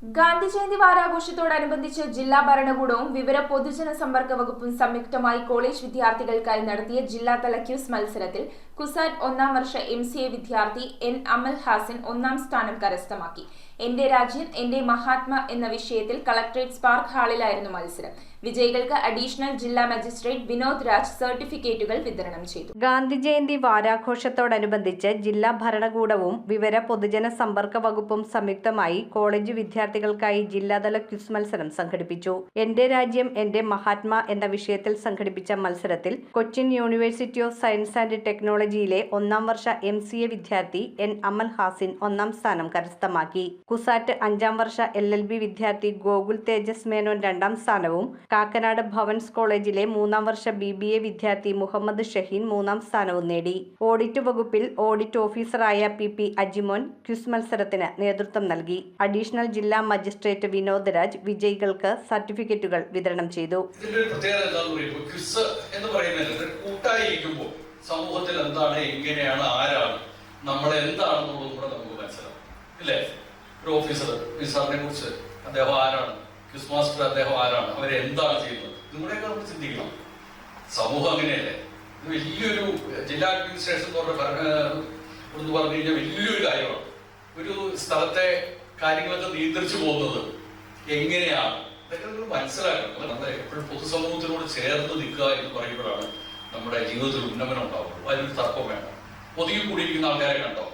ഗാന്ധി ജയന്തി വാരാഘോഷത്തോടനുബന്ധിച്ച് ജില്ലാ ഭരണകൂടവും വിവര പൊതുജന സമ്പർക്ക വകുപ്പും സംയുക്തമായി കോളേജ് വിദ്യാർത്ഥികൾക്കായി നടത്തിയ ജില്ലാതല ക്വിസ് മത്സരത്തിൽ കുസാറ്റ് ഒന്നാം വർഷ MCA വിദ്യാർത്ഥി N. അമൽ ഹാസൻ ഒന്നാം സ്ഥാനം കരസ്ഥമാക്കി. എന്റെ രാജ്യം എന്റെ മഹാത്മ എന്ന വിഷയത്തിൽ കളക്ടറേറ്റ് സ്പാർക്ക് ഹാളിലായിരുന്നു മത്സരം. വിജയികൾക്ക് അഡീഷണൽ ജില്ലാ മജിസ്ട്രേറ്റ് വിനോദ് രാജ് സർട്ടിഫിക്കറ്റുകൾ വിതരണം ചെയ്തു. ഗാന്ധി ജയന്തി വാരാഘോഷത്തോടനുബന്ധിച്ച് ജില്ലാ ഭരണകൂടവും വിവര പൊതുജന സമ്പർക്ക വകുപ്പും സംയുക്തമായി കോളേജ് വിദ്യാർത്ഥികൾക്കായി ജില്ലാതല ക്വിസ് മത്സരം സംഘടിപ്പിച്ചു. എന്റെ രാജ്യം എന്റെ മഹാത്മ എന്ന വിഷയത്തിൽ സംഘടിപ്പിച്ച മത്സരത്തിൽ Cochin university of science and ടെക്നോളജിയിലെ ഒന്നാം വർഷ MCA വിദ്യാർത്ഥി N. അമൽ ഹാസിൻ ഒന്നാം സ്ഥാനം കരസ്ഥമാക്കി. കുസാറ്റ് അഞ്ചാം വർഷ LLB വിദ്യാർത്ഥി ഗോകുൽ തേജസ് മേനോൻ രണ്ടാം സ്ഥാനവും കാക്കനാട് ഭവൻസ് കോളേജിലെ മൂന്നാം വർഷ BBA വിദ്യാർത്ഥി മുഹമ്മദ് ഷഹീൻ മൂന്നാം സ്ഥാനവും നേടി. ഓഡിറ്റ് വകുപ്പിൽ ഓഡിറ്റ് ഓഫീസറായ PP അജിമോൻ ക്വിസ് മത്സരത്തിന് നേതൃത്വം നൽകി. അഡീഷണൽ ജില്ലാ മജിസ്ട്രേറ്റ് വിനോദ് രാജ് വിജയികൾക്ക് സർട്ടിഫിക്കറ്റുകൾ വിതരണം ചെയ്തു. സമൂഹത്തിൽ എന്താണ്, എങ്ങനെയാണ്, ആരാണ്, നമ്മളെ എന്താണെന്നുള്ളതും കൂടെ നമുക്ക് മനസ്സിലാവും ഇല്ലേ? ഒരു ഓഫീസർ സാറിനെ കുറിച്ച് അദ്ദേഹം ആരാണ്, ക്വിസ് മാസ്റ്റർ അദ്ദേഹം ആരാണ്, അവരെന്താണ് ചെയ്യുന്നത്, ഇതുകൂടെയൊക്കെ നമുക്ക് ചിന്തിക്കണം. സമൂഹം അങ്ങനെയല്ലേ? ഇത് വലിയൊരു ജില്ലാ അഡ്മിനിസ്ട്രേഷൻ എന്ന് പറഞ്ഞു കഴിഞ്ഞാൽ വലിയൊരു കാര്യമാണ്. ഒരു സ്ഥലത്തെ കാര്യങ്ങളൊക്കെ നിയന്ത്രിച്ചു പോകുന്നത് എങ്ങനെയാണ്, ഇതൊക്കെ നമ്മൾ മനസ്സിലാക്കണം. നമ്മൾ എപ്പോഴും പൊതുസമൂഹത്തിനോട് ചേർന്ന് നിൽക്കുക എന്ന് പറയുമ്പോഴാണ് നമ്മുടെ ജീവിതത്തിൽ ഉന്നമനം ഉണ്ടാവുള്ളൂ. അതിനൊരു തർക്കം വേണം. ഒതുങ്ങി കൂടിയിരിക്കുന്ന ആൾക്കാരെ കണ്ടോ,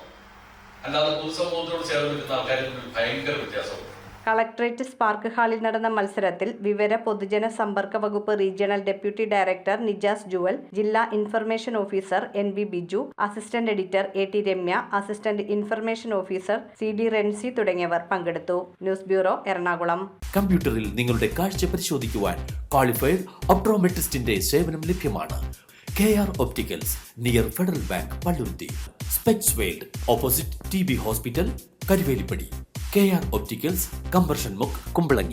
അല്ലാതെ പൊതുസമൂഹത്തോട് ചേർന്ന് നിൽക്കുന്ന ആൾക്കാരിൽ ഭയങ്കര വ്യത്യാസമുണ്ട്. കളക്ടറേറ്റ് സ്പാർക്ക് ഹാളിൽ നടന്ന മത്സരത്തിൽ വിവര പൊതുജന സമ്പർക്ക വകുപ്പ് regional deputy director Nijas Jewel, ജില്ലാ information officer NB Biju, assistant editor AT Ramya, assistant information officer CD Rency തുടങ്ങിയവർ പങ്കെടുത്തു. News bureau, Ernakulam. കമ്പ്യൂട്ടറിൽ നിങ്ങളുടെ കാഴ്ച പരിശോധിക്കുവാൻ ക്വാളിഫൈഡ് ഒപ്ട്രോമെട്രിസ്റ്റിന്റെ സേവനം ലഭ്യമാണ്. KR opticals, near Federal Bank, Palluruthy. Specs world, opposite TB hospital, Karuvelippady. KR opticals, കമ്പർഷൻ മുക്ക്, കുമ്പളങ്ങി.